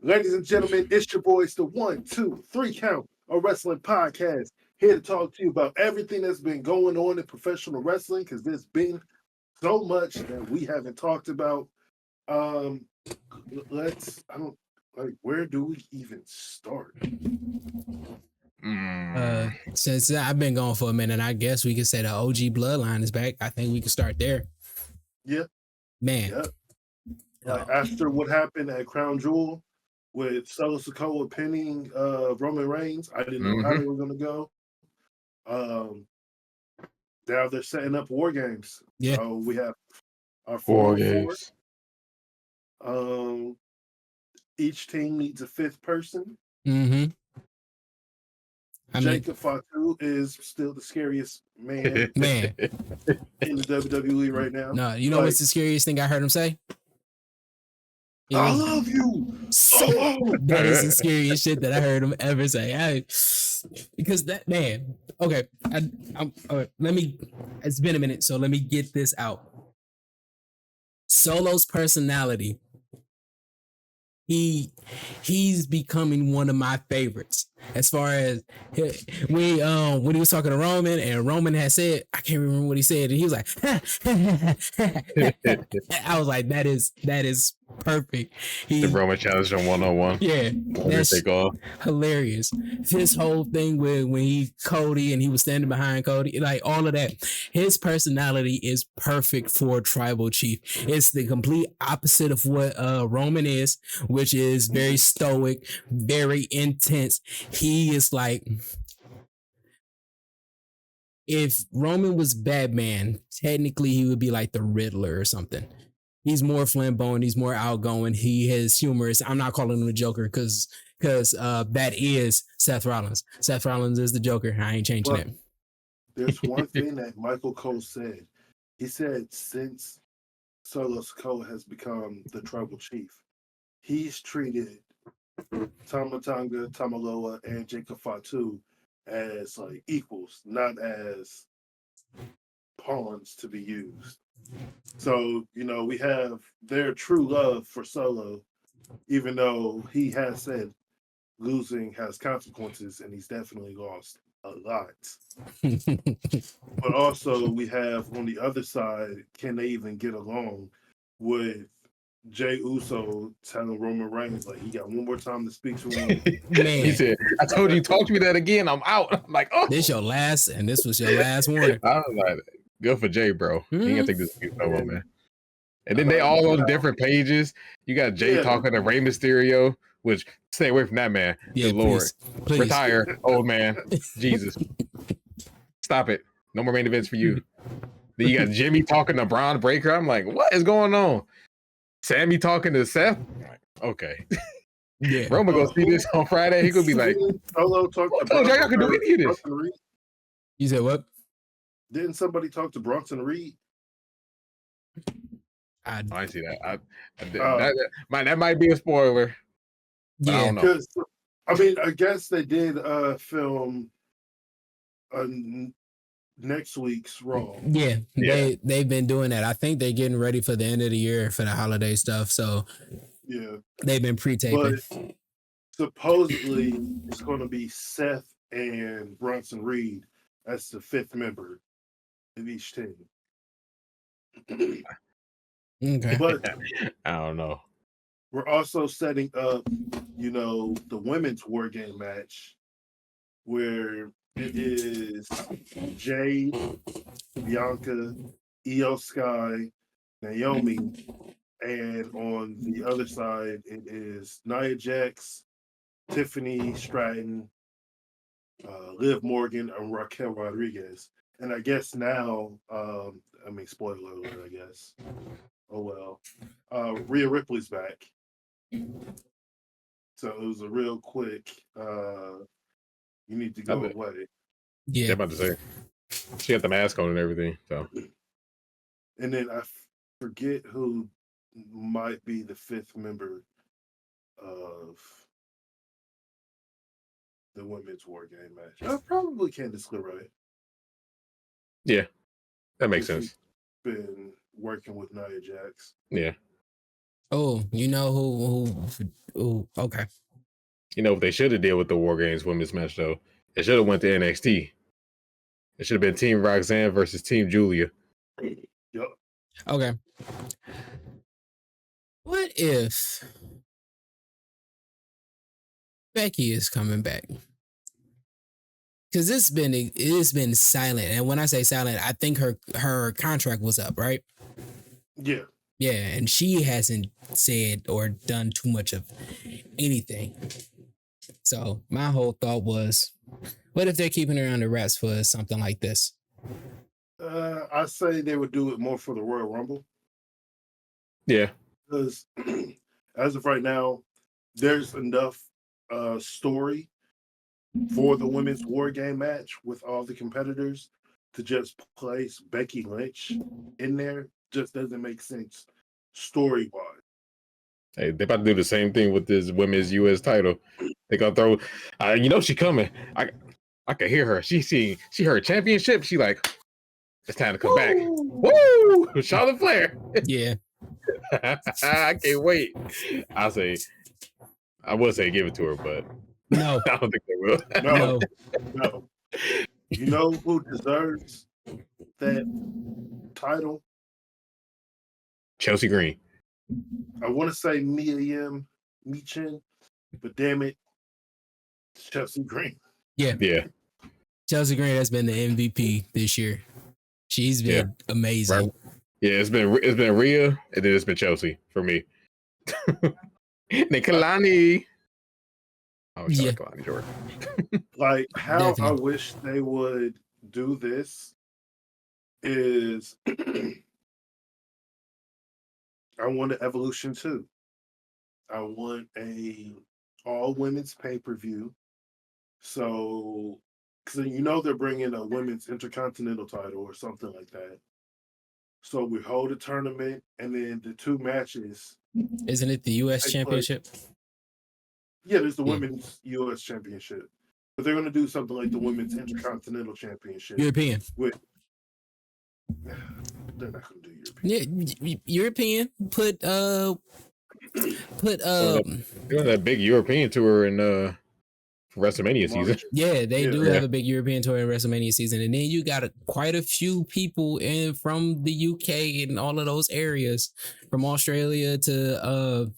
Ladies and gentlemen, it's your boys, the 1, 2, 3 Count, a wrestling podcast. Here to talk to you about everything that's been going on in professional wrestling because there's been so much that we haven't talked about. Um, I don't like, where do we even start? Since I've been gone for a minute, I guess we could say the OG bloodline is back. I think we can start there. Yeah, Man. yeah. Like after what happened at Crown Jewel with Solo Sikoa pinning Roman Reigns, I didn't know how they were going to go. Um, Now they're setting up war games. Yeah. So we have our 4 4 on 4. games. Each team needs a fifth person. Mm-hmm. Jacob Fatu is still the scariest man Man. in the WWE right now. No, you know what's the scariest thing I heard him say? I love you. That is the scariest shit that I heard him ever say. Because that man. Okay, let me. It's been a minute, so let me get this out. Solo's personality. He's becoming one of my favorites. As far as when he was talking to Roman, and Roman had said, I can't remember what he said, and he was like, I was like, that is perfect. The Roman challenged him 1-on-1. Yeah, that's hilarious. His whole thing with when he Cody and he was standing behind Cody, like all of that. His personality is perfect for a tribal chief. It's the complete opposite of what Roman is, which is very stoic, very intense. He is like, if Roman was Batman, technically he would be like the Riddler or something. He's more flamboyant. He's more outgoing. He has humorous. I'm not calling him the Joker because that is Seth Rollins. Seth Rollins is the Joker. I ain't changing it. There's one thing that Michael Cole said. He said since Solo Sikoa has become the tribal chief, he's treated Tama Tonga, Tamaloa, and Jacob Fatu as like equals, not as pawns to be used. So, we have their true love for Solo, even though he has said losing has consequences, and he's definitely lost a lot. But also, we have on the other side, can they even get along with Jey Uso telling Roman Reigns like he got one more time to speak to him? Man. He said, I told you, talk to me that again, I'm out. I'm like, oh. This your last, and this was your last warning. I was like, good for Jay, bro. He ain't gonna take this no more, man. And then they all on different pages. You got Jay talking to Rey Mysterio, which stay away from that man. Yeah, good Lord. Please. Retire, old man. Jesus. Stop it. No more main events for you. Then you got Jimmy talking to Braun Breaker. I'm like, what is going on? Sammy talking to Seth. Okay. Yeah. Roman gonna see this on Friday. He gonna be like, Solo talk to told y'all can do any of this. You said what? Didn't somebody talk to Bronson Reed? I see that. That might be a spoiler. Yeah, I don't know. I mean, I guess they did film next week's Raw. Yeah, they've been doing that. I think they're getting ready for the end of the year for the holiday stuff. So yeah, they've been pre-taping. But supposedly it's going to be Seth and Bronson Reed as the fifth member of each team. Okay. But I don't know. We're also setting up, the women's war game match where it is Jade, Bianca, Io Sky, Naomi, and on the other side it is Nia Jax, Tiffany Stratton, Liv Morgan, and Raquel Rodriguez. And I guess now, spoiler alert, I guess. Oh well. Rhea Ripley's back. So it was a real quick, you need to go away. Yeah, about to say. She got the mask on and everything. So, and then I forget who might be the fifth member of the women's war game match. Probably Candice LeRae. Yeah, that makes sense. Been working with Nia Jax. Yeah. Oh, you know who okay. You know what they should have did with the War Games women's match though? It should have went to NXT. It should have been Team Roxanne versus Team Julia. Yep. Okay. What if Becky is coming back? Because it's been silent, and when I say silent, I think her contract was up, right? Yeah. Yeah, and she hasn't said or done too much of anything. So my whole thought was, what if they're keeping her under wraps for something like this? I say they would do it more for the Royal Rumble. Yeah. Because as of right now, there's enough story for the women's War Game match with all the competitors to just place Becky Lynch in there just doesn't make sense story wise. Hey, they about to do the same thing with this women's U.S. title. They gonna throw, she coming. I can hear her. She heard championship. She like, it's time to come back. Woo! Charlotte Flair. Yeah. I can't wait. I would say give it to her, but no, I don't think they will. No. You know who deserves that title? Chelsea Green. I want to say Mia Yim Michin, but damn it, it's Chelsea Green. Yeah. Chelsea Green has been the MVP this year. She's been amazing. Right. Yeah, it's been Rhea and then it's been Chelsea for me. Nicolani. Oh, yeah. Nicolani Jordan. Like how Definitely. I wish they would do this is I want an Evolution 2. I want a all women's pay-per-view. So, because they're bringing a women's intercontinental title or something like that. So we hold a tournament, and then the two matches. Isn't it the U.S. Championship? Yeah, there's the women's U.S. Championship, but they're going to do something like the women's intercontinental championship. European. They're not going to do European. Yeah, European. Put doing that big European tour in WrestleMania season. Yeah, they do have a big European tour in WrestleMania season, and then you got quite a few people in from the UK and all of those areas, from Australia to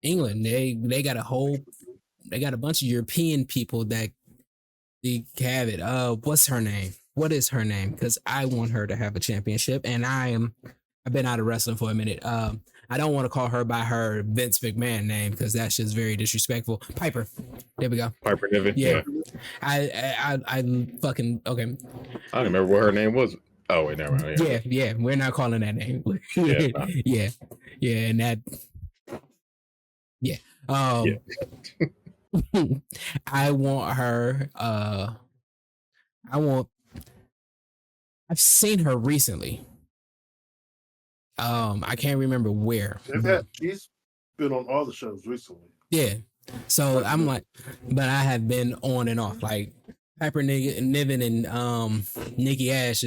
England. They got a bunch of European people that they have it. What's her name? What is her name? Because I want her to have a championship, and I've been out of wrestling for a minute. I don't want to call her by her Vince McMahon name because that's just very disrespectful. Piper. There we go. Piper Niven. Yeah. I fucking okay. I don't remember what her name was. Oh wait, never mind. Yeah. We're not calling that name. Yeah, and that. Yeah. I want her. I've seen her recently. I can't remember where. She's been on all the shows recently. Yeah. So I'm like, but I have been on and off. Like Piper Niven and Nikki Ash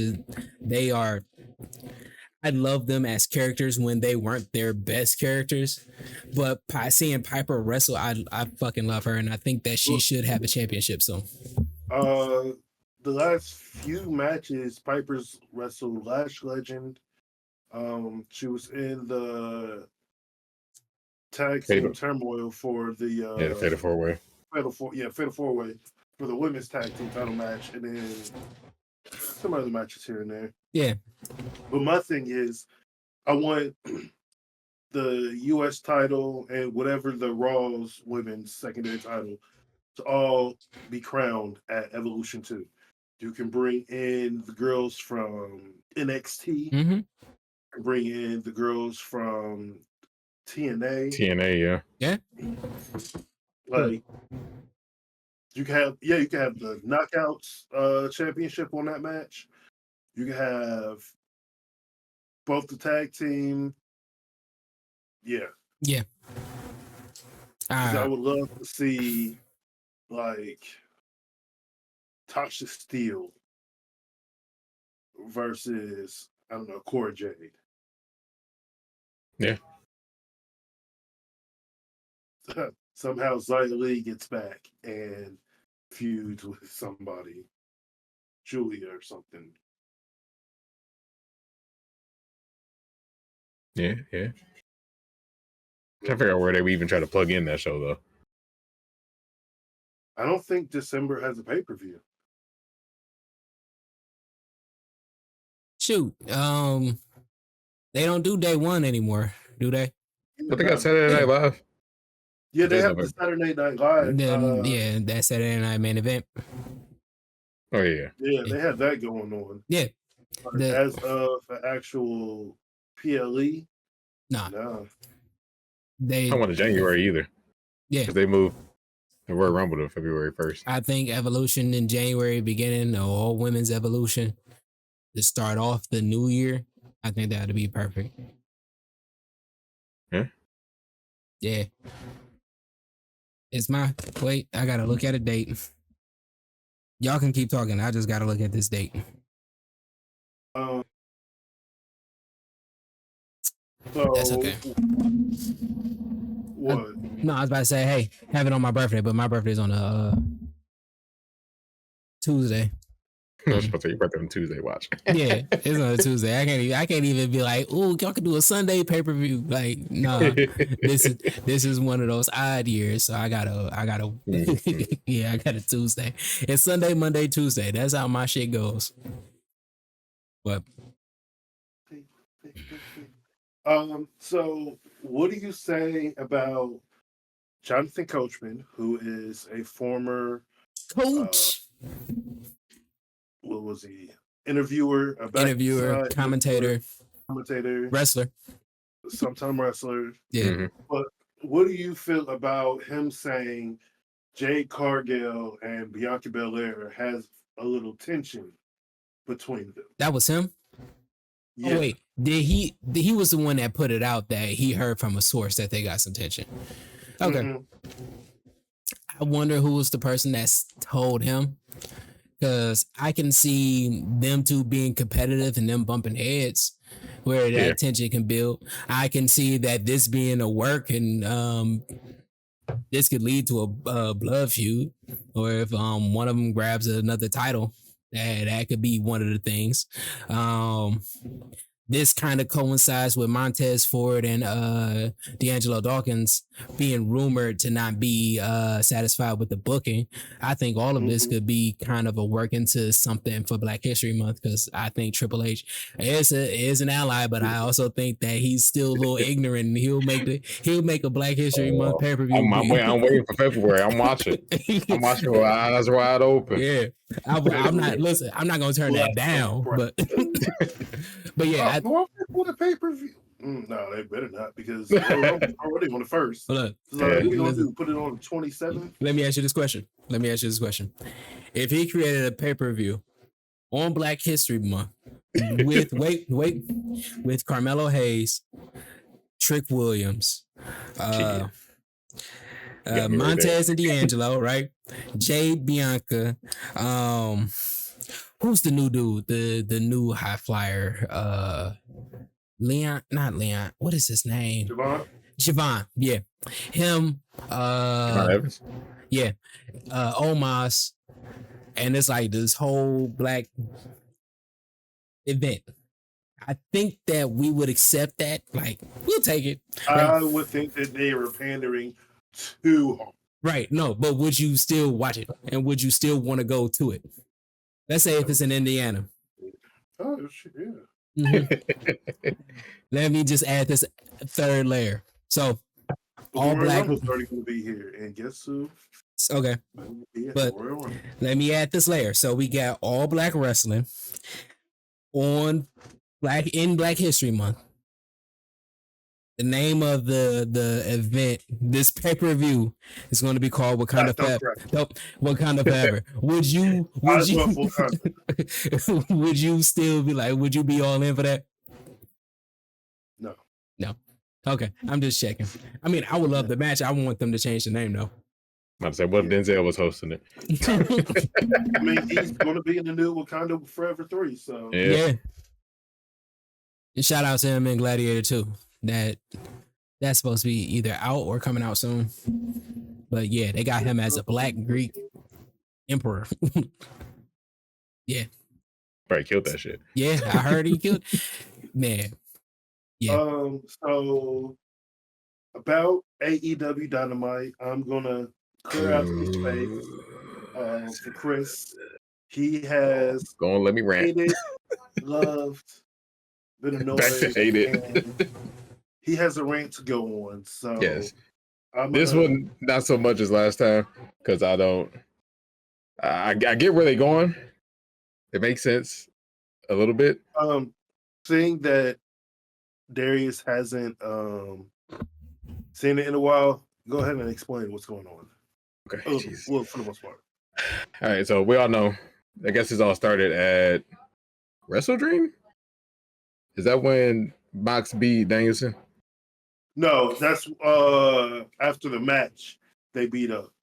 I love them as characters when they weren't their best characters. But seeing Piper wrestle, I fucking love her, and I think that she should have a championship soon. The last few matches, Piper's wrestled Lash Legend. She was in the tag team turmoil for the Fatal 4-Way. Fatal 4-Way for the women's tag team title match, and then some other matches here and there. Yeah. But my thing is, I want the U.S. title and whatever the Raw's women's secondary title to all be crowned at Evolution 2. You can bring in the girls from NXT. Mm-hmm. Bring in the girls from TNA. Yeah. Like you can have the Knockouts championship on that match. You can have both the tag team. Yeah. I would love to see like Tasha Steele versus Cora Jade. Yeah. somehow Xia Li gets back and feuds with somebody, Julia or something. Yeah. Can't figure out where they would even try to plug in that show though. I don't think December has a pay-per-view. Shoot, they don't do day one anymore, do they? But they got Saturday Night Live. Yeah, they have the Saturday Night Live. Yeah, that Saturday Night main event. Oh yeah. Yeah, they have that going on. Yeah. As of an actual PLE, nah. They don't want to January either. Yeah, because they moved the Royal Rumble to February 1st. I think Evolution in January, beginning of all women's Evolution to start off the new year. I think that would be perfect. Yeah. It's my wait. I gotta look at a date. Y'all can keep talking. I just gotta look at this date. So that's okay. What? No, I was about to say, hey, have it on my birthday, but my birthday's on a Tuesday. I was supposed to say your birthday on Tuesday. Watch. Yeah, it's on a Tuesday. I can't even be like, oh, y'all can do a Sunday pay-per-view. Like, no, this is one of those odd years. So I gotta yeah, I got a Tuesday. It's Sunday, Monday, Tuesday. That's how my shit goes. But so what do you say about Jonathan Coachman, who is a former coach? What was he? Interviewer, commentator, wrestler, sometime wrestler. Yeah. Mm-hmm. But what do you feel about him saying Jade Cargill and Bianca Belair has a little tension between them? That was him? Yeah. Oh, wait, he was the one that put it out that he heard from a source that they got some tension. Okay. Mm-hmm. I wonder who was the person that's told him. Because I can see them two being competitive and them bumping heads where that tension can build. I can see that this being a work and this could lead to a blood feud, or if one of them grabs another title, that could be one of the things. This kind of coincides with Montez Ford and D'Angelo Dawkins being rumored to not be satisfied with the booking. I think all of this could be kind of a work into something for Black History Month, because I think Triple H is an ally, but I also think that he's still a little ignorant. And he'll make a Black History Month pay-per-view. I'm waiting for February. I'm watching. I'm watching with eyes wide open. Yeah. I'm not gonna turn that down, but yeah, for the pay-per-view. No, they better not, because they're already on the first. Look, what you gonna do? Put it on the 27th? Let me ask you this question. If he created a pay-per-view on Black History Month with Carmelo Hayes, Trick Williams, Montez and D'Angelo, right? Jade, Bianca, who's the new dude? The new high flyer, Leon, not Leon. What is his name? Javon. Yeah, him. Evans. Yeah, Omos, and it's like this whole Black event. I think that we would accept that. Like, we'll take it. Right? I would think that they were pandering too hard. Right. No, but would you still watch it? And would you still want to go to it? Let's say if it's in Indiana. Oh, shit, yeah. Mm-hmm. Let me just add this third layer. So, all Black is already going to be here, and guess who? Okay, but let me add this layer. So we got all Black wrestling on Black History Month. The name of the event, this pay-per-view, is going to be called Wakanda Forever. Wakanda Forever. Would you still be like, would you be all in for that? No. Okay, I'm just checking. I mean, I would love the match. I want them to change the name though. I'm say, what if Denzel was hosting it? I mean, he's going to be in the new Wakanda Forever 3, so yeah. And shout out to him in Gladiator 2. That That's supposed to be either out or coming out soon. But yeah, they got him as a Black Greek emperor. Yeah. Probably killed that shit. Yeah, I heard he killed. Man. Yeah. So about AEW Dynamite, I'm gonna clear out the space for Chris. He has gonna let me rant. Hated, loved, been annoyed. Back to hated. He has a rant to go on. So yes, this one not so much as last time because I don't. I get where they're going. It makes sense a little bit. Seeing that Darius hasn't seen it in a while, go ahead and explain what's going on. Okay. Well, for the most part. All right, so we all know. I guess this all started at Wrestle Dream. Is that when Mox beat Danielson? No, that's after the match they beat up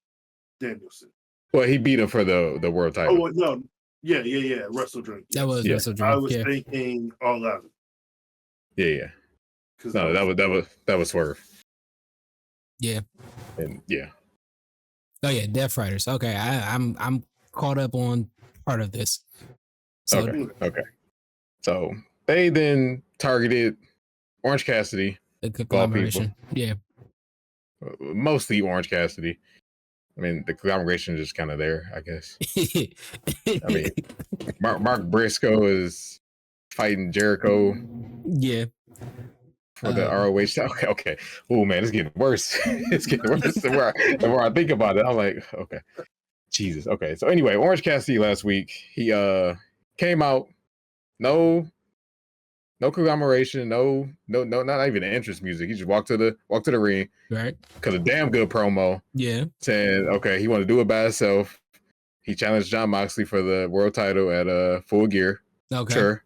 Danielson. Well, he beat him for the world title. Oh no, yeah, Wrestle Dream. That was Wrestle Dream. I was thinking All Out. Yeah. No, that was Swerve. Yeah. And yeah. Oh yeah, Death Riders. Okay, I'm caught up on part of this. So, okay. So they then targeted Orange Cassidy. The conglomeration. Yeah. Mostly Orange Cassidy. I mean, the conglomeration is just kind of there, I guess. I mean, Mark Briscoe is fighting Jericho. Yeah. For the ROH. Okay. Oh man, it's getting worse. It's getting worse the more I think about it. I'm like, okay. Jesus. Okay. So anyway, Orange Cassidy last week, he came out, no conglomeration, no, not even entrance music. He just walked to the ring, right? Because a damn good promo. Yeah. Saying, okay, he wanted to do it by himself. He challenged Jon Moxley for the world title at Full Gear. Okay. Sure.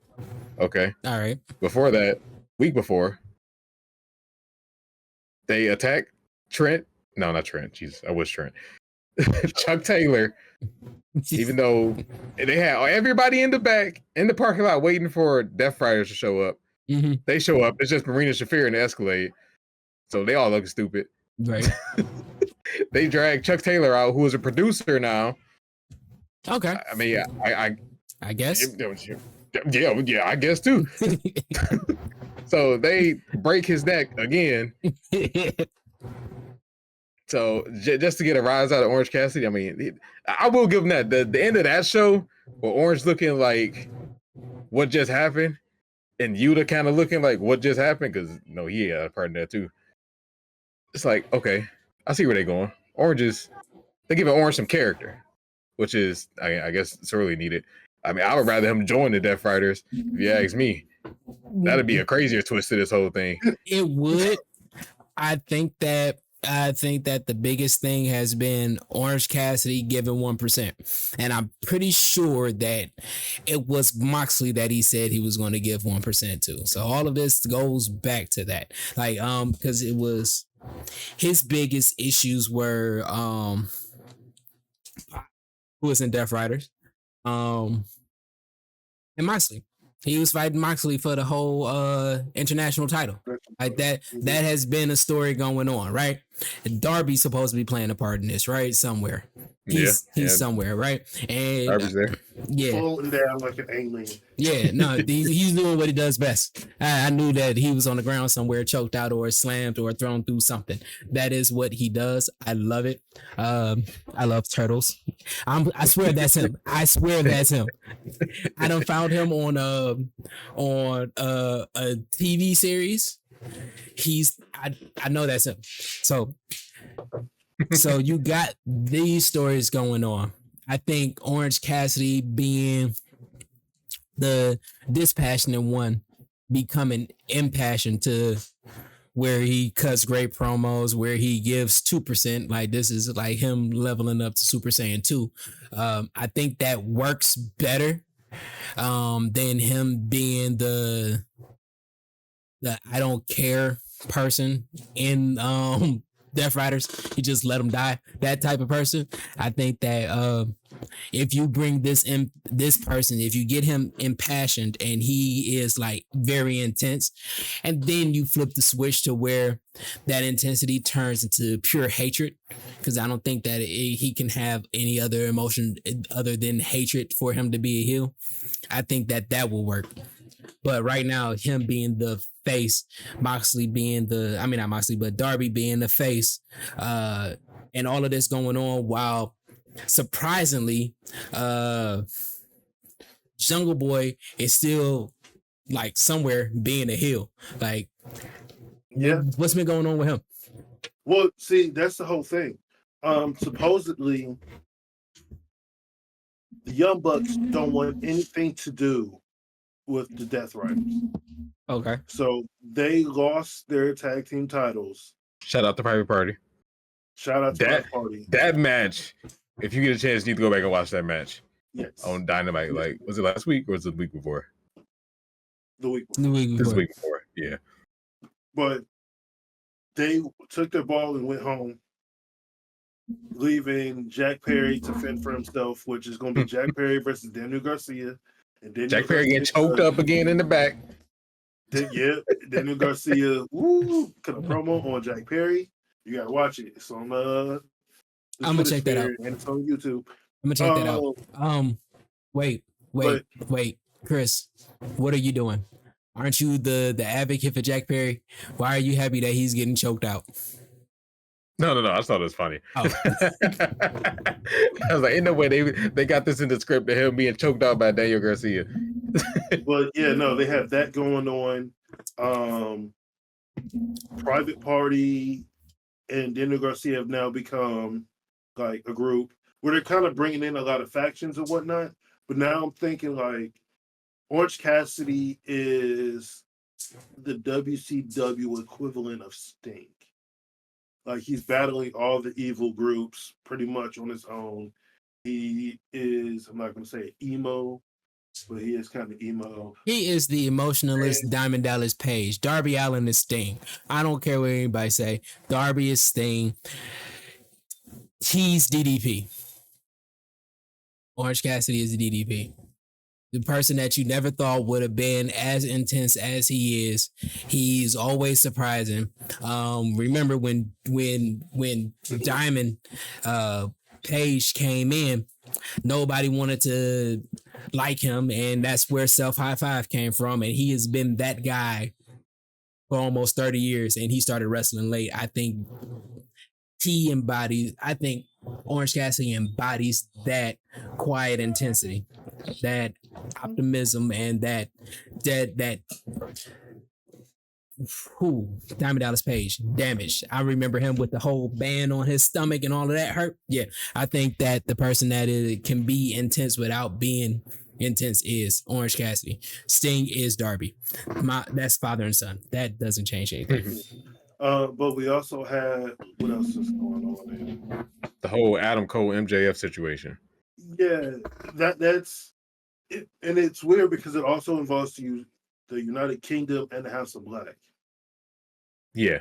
Okay. All right. Before that, week before, they attacked Trent. No, not Trent. Jesus, I wish Trent. Chuck Taylor. Even though they had everybody in the back in the parking lot waiting for Death Riders to show up, they show up. It's just Marina Shafir and the Escalade, so they all look stupid. Right. They dragged Chuck Taylor out, who is a producer now. Okay. I mean, I guess. Yeah, I guess too. So they break his neck again. So just to get a rise out of Orange Cassidy, I mean, I will give him that. The end of that show, with Orange looking like what just happened, and Yuta kind of looking like what just happened, because he had a part in that too. It's like, okay, I see where they're going. They're giving Orange some character, which is, I guess, sorely needed. I mean, I would rather him join the Death Riders, if you ask me. That'd be a crazier twist to this whole thing. It would. I think that the biggest thing has been Orange Cassidy giving 1%. And I'm pretty sure that it was Moxley that he said he was going to give 1% to. So all of this goes back to that. Like, because it was his biggest issues were who was in Death Riders? And Moxley. He was fighting Moxley for the whole international title. Like that has been a story going on, right? And Darby's supposed to be playing a part in this, right? Somewhere. He's somewhere, right? And Darby's there. Yeah. Floating down like an alien. Yeah, no, he's doing what he does best. I knew that he was on the ground somewhere, choked out or slammed or thrown through something. That is what he does. I love it. I love turtles. I swear that's him. I swear that's him. I done found him on a TV series. I know that's him. So you got these stories going on. I think Orange Cassidy being the dispassionate one, becoming impassioned to where he cuts great promos, where he gives 2%. Like this is like him leveling up to Super Saiyan 2. I think that works better than him being the I don't care person in Death Riders. He just let him die. That type of person. I think that if you bring this person, if you get him impassioned and he is like very intense, and then you flip the switch to where that intensity turns into pure hatred, because I don't think that he can have any other emotion other than hatred for him to be a heel. I think that will work. But right now, him being the face, Moxley being not Moxley, but Darby being the face, and all of this going on while surprisingly, Jungle Boy is still like somewhere being a heel. Like, yeah, what's been going on with him? Well, see, that's the whole thing. Supposedly, the Young Bucks don't want anything to do with the Death Riders. Okay. So they lost their tag team titles. Shout out to Private Party. Shout out to Private Party. That match, if you get a chance, you need to go back and watch that match. Yes. On Dynamite. Like, was it last week or was it the week before? The week before. This week before, yeah. But they took their ball and went home, leaving Jack Perry to fend for himself, which is going to be Jack Perry versus Daniel Garcia. And Daniel Jack Perry getting choked up again in the back. Daniel Garcia, cut a promo on Jack Perry. You gotta watch it. It's on I'm gonna check that out. And it's on YouTube. I'm gonna check that out. Wait, Chris, what are you doing? Aren't you the advocate for Jack Perry? Why are you happy that he's getting choked out? No. I thought it was funny. Oh. I was like, in no way they got this in the script of him being choked out by Daniel Garcia. But yeah, no, they have that going on. Private Party and Daniel Garcia have now become like a group where they're kind of bringing in a lot of factions and whatnot. But now I'm thinking like Orange Cassidy is the WCW equivalent of Sting. Like he's battling all the evil groups pretty much on his own. He is, I'm not going to say emo, but he is kind of emo. He is the emotionalist Diamond Dallas Page. Darby Allin is Sting. I don't care what anybody say. Darby is Sting. He's DDP. Orange Cassidy is DDP. The person that you never thought would have been as intense as he is. He's always surprising. Remember when Diamond Page came in, nobody wanted to like him, and that's where Self High Five came from. And he has been that guy for almost 30 years, and he started wrestling late. I think Orange Cassidy embodies that quiet intensity, that optimism, and that Diamond Dallas Page, Damage. I remember him with the whole band on his stomach and all of that hurt. Yeah, I think that the person that can be intense without being intense is Orange Cassidy. Sting is Darby. That's father and son. That doesn't change anything. But we also had, what else is going on there? The whole Adam Cole MJF situation. Yeah, that's it, and it's weird because it also involves the United Kingdom and the House of Black. Yeah,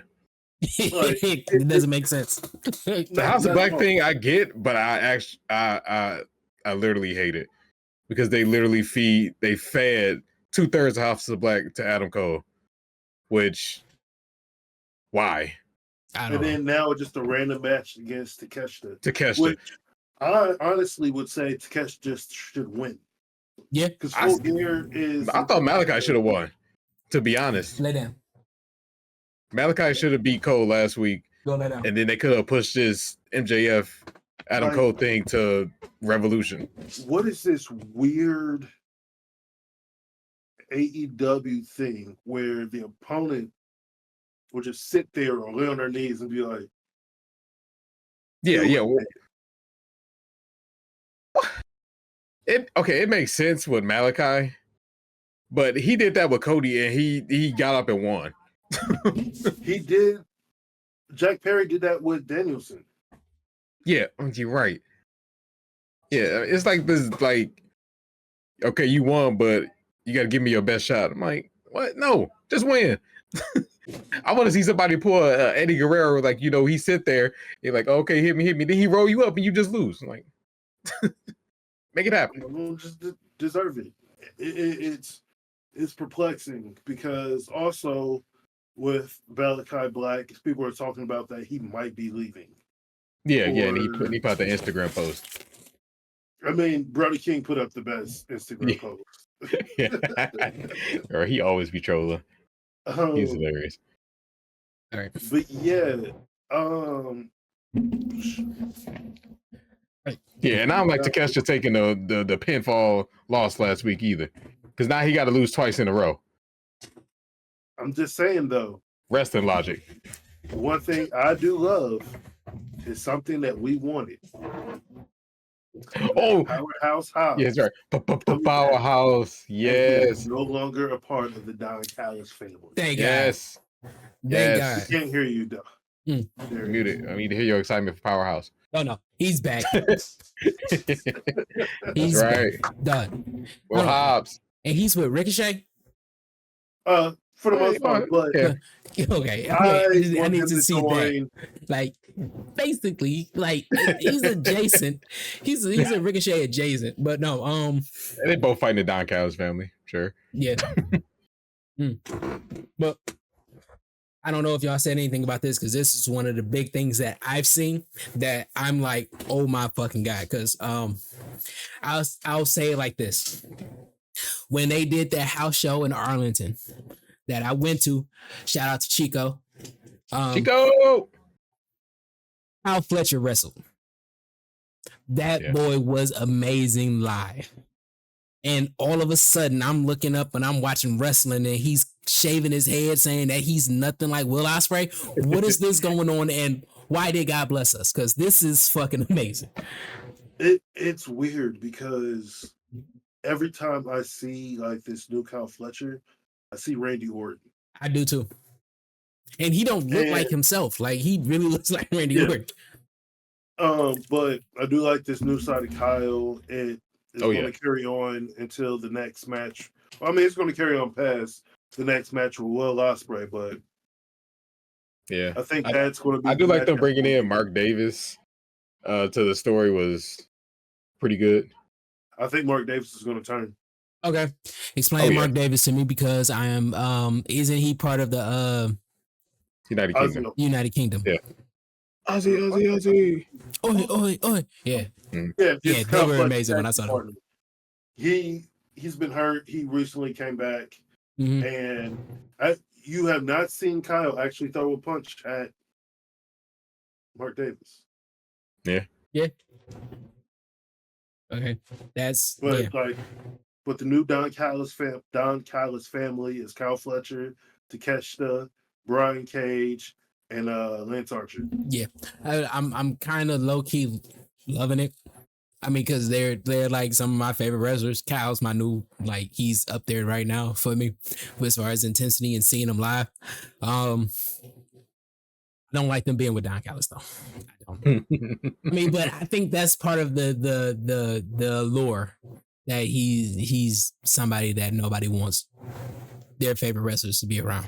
it doesn't make sense. The House of Black thing I get, but I literally hate it because they fed 2/3 of House of Black to Adam Cole, which why? And then now just a random match against Takeshita. Which I honestly would say Takeshita just should win. Yeah, because I thought Malachi should have won. To be honest, lay down. Malachi should have beat Cole last week. Go lay down. And then they could have pushed this MJF Adam Cole thing to Revolution. What is this weird AEW thing where the opponent will just sit there or lay on their knees and be like, yeah. It makes sense with Malachi, but he did that with Cody and he got up and won. He did. Jack Perry did that with Danielson. Yeah, you're right. Yeah, it's like this, like, okay, you won, but you got to give me your best shot. I'm like, what? No, just win. I want to see somebody pull Eddie Guerrero, like, he sit there, you're like, okay, hit me. Then he roll you up and you just lose. I'm like, Make it happen. Don't just deserve it. It's perplexing because also with Malachi Black, people are talking about that he might be leaving. Yeah, and he put out the Instagram post. I mean, Brody King put up the best Instagram post. Or he always be trolling. He's hilarious. All right. But yeah, yeah, and I don't like Takeshita taking the pinfall loss last week either, because now he got to lose twice in a row. I'm just saying though, wrestling logic. One thing I do love is something that we wanted. Oh, Powerhouse House. Yes, right. Powerhouse. Yes. No longer a part of the Don Callis family. Thank yes. God. Thank God. I can't hear you though. Muted. I need to hear your excitement for Powerhouse. Oh no, he's back. He's right. Back. Done. Well, Hobbs. And he's with Ricochet. For the most part, but okay. I need to see that. Like, basically, like he's adjacent. He's a Ricochet adjacent, but no. They both fighting the Don Callis family, sure. Yeah. But I don't know if y'all said anything about this because this is one of the big things that I've seen that I'm like, oh my fucking God. Because I'll say it like this. When they did that house show in Arlington that I went to, shout out to Chico. Chico! Kyle Fletcher wrestled. That boy was amazing live. And all of a sudden, I'm looking up and I'm watching wrestling and he's shaving his head saying that he's nothing like Will Ospreay. What is this going on and why did God bless us? Because this is fucking amazing. It's weird because every time I see like this new Kyle Fletcher, I see Randy Orton. I do too. And he don't look like himself. Like he really looks like Randy Orton. But I do like this new side of Kyle. It is going to carry on until the next match. Well, I mean, it's going to carry on past the next match with Will Ospreay, but I think that's going to be. I do like them bringing in Mark Davis to the story was pretty good. I think Mark Davis is going to turn. Okay, explain Mark Davis to me because I am. Isn't he part of the United Kingdom? United Kingdom. Yeah. Ozzy. Oi. Yeah. Yeah, they were amazing when I saw them. He's been hurt. He recently came back, and you have not seen Kyle actually throw a punch at Mark Davis. Yeah. Okay, that's but the new Don Callis family is Kyle Fletcher, Takeshita, Brian Cage, and Lance Archer. Yeah, I'm kind of low key loving it. I mean, because they're like some of my favorite wrestlers. Kyle's my new, like, he's up there right now for me as far as intensity and seeing him live. I don't like them being with Don Callis though. I don't. I mean, but I think that's part of the allure that he's somebody that nobody wants their favorite wrestlers to be around.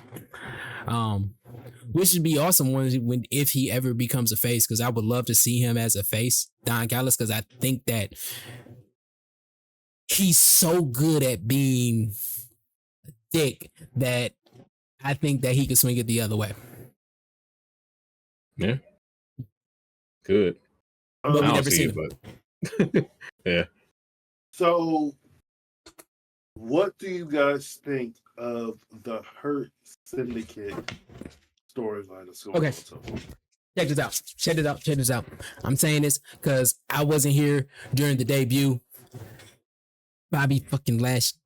Which would be awesome when if he ever becomes a face, because I would love to see him as a face, Don Callis, because I think that he's so good at being a dick that I think that he could swing it the other way. Yeah. Good. But we never seen it. But yeah. So what do you guys think of the Hurt Syndicate storyline? Okay. Check this out. I'm saying this because I wasn't here during the debut. Bobby fucking Lashley.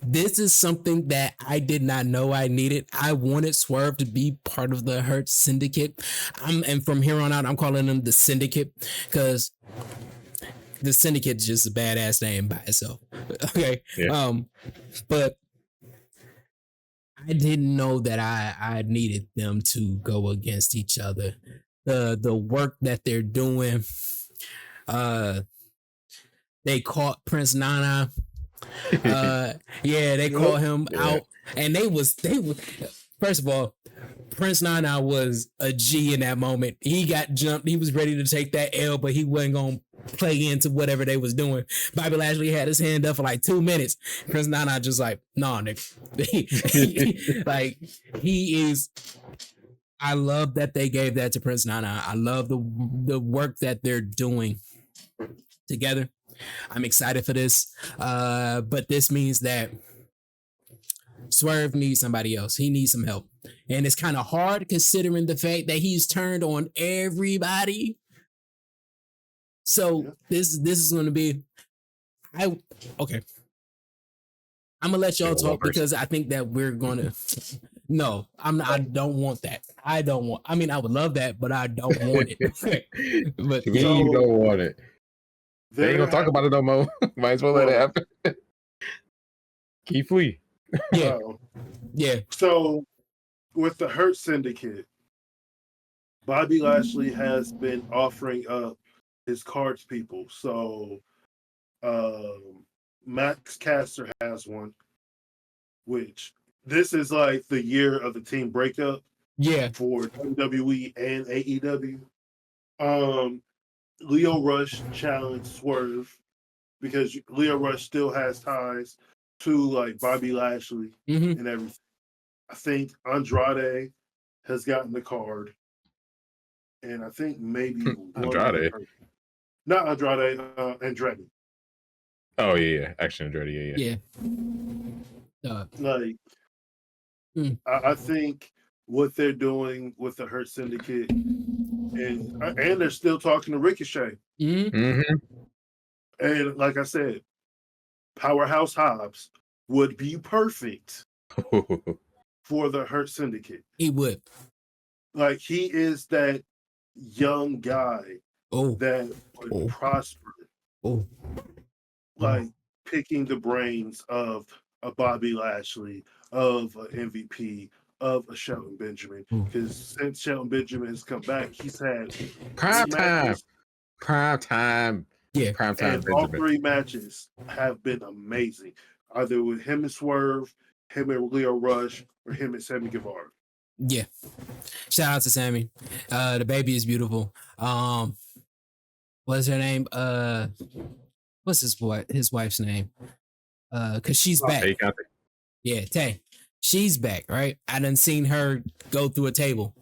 This is something that I did not know I needed. I wanted Swerve to be part of the Hurt Syndicate. And from here on out, I'm calling them the Syndicate because the Syndicate is just a badass name by itself. Okay. Yeah. But I didn't know that I needed them to go against each other. The work that they're doing. They caught Prince Nana. They called him out, and they was first of all, Prince Nana was a G in that moment. He got jumped. He was ready to take that L, but he wasn't gonna play into whatever they was doing. Bobby Lashley had his hand up for like 2 minutes. Prince Nana just like, nah, nigga. Like he is. I love that they gave that to Prince Nana. I love the work that they're doing together. I'm excited for this. But this means that Swerve needs somebody else. He needs some help. And it's kind of hard considering the fact that he's turned on everybody. So this is going to be okay. I'm gonna let y'all talk because I think that we're gonna. No, I don't want that. I mean, I would love that, but I don't want it. But you don't want it. They ain't gonna talk about it no more. Might as well let it happen. Keith Lee. Yeah. Yeah. So with the Hurt Syndicate, Bobby Lashley has been offering up his cards people. So Max Caster has one, which this is like the year of the team breakup. Yeah. For WWE and AEW. Leo Rush challenged Swerve because Leo Rush still has ties to like Bobby Lashley and everything. I think Andrade has gotten the card. And I think maybe Andrade. Not Andrade, Andretti. Oh yeah, actually Andretti, yeah. I think what they're doing with the Hurt Syndicate, and they're still talking to Ricochet. And like I said, Powerhouse Hobbs would be perfect for the Hurt Syndicate. He would. Like he is that young guy that would prosper. Like picking the brains of a Bobby Lashley, of an MVP, of a Shelton Benjamin. Because since Shelton Benjamin has come back, he's had prime time. Yeah, prime time. And all 3 matches have been amazing. Either with him and Swerve, him and Leo Rush, or him and Sammy Guevara. Yeah. Shout out to Sammy. The baby is beautiful. What's her name? What's his wife's name? Cause she's back. Yeah, Tay. She's back, right? I done seen her go through a table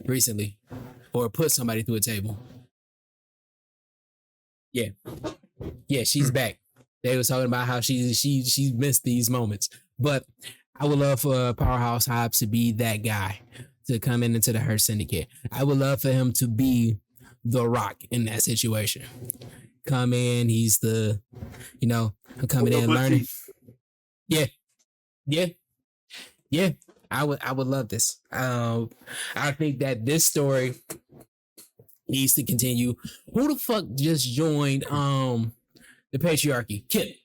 recently, or put somebody through a table. Yeah, she's back. They was talking about how she missed these moments, but I would love for Powerhouse Hobbs to be that guy to come into the Hurt Syndicate. I would love for him to be The Rock in that situation. Come in, he's the, I'm coming in learning. Yeah. I would love this. I think that this story needs to continue. Who the fuck just joined the patriarchy? Kip.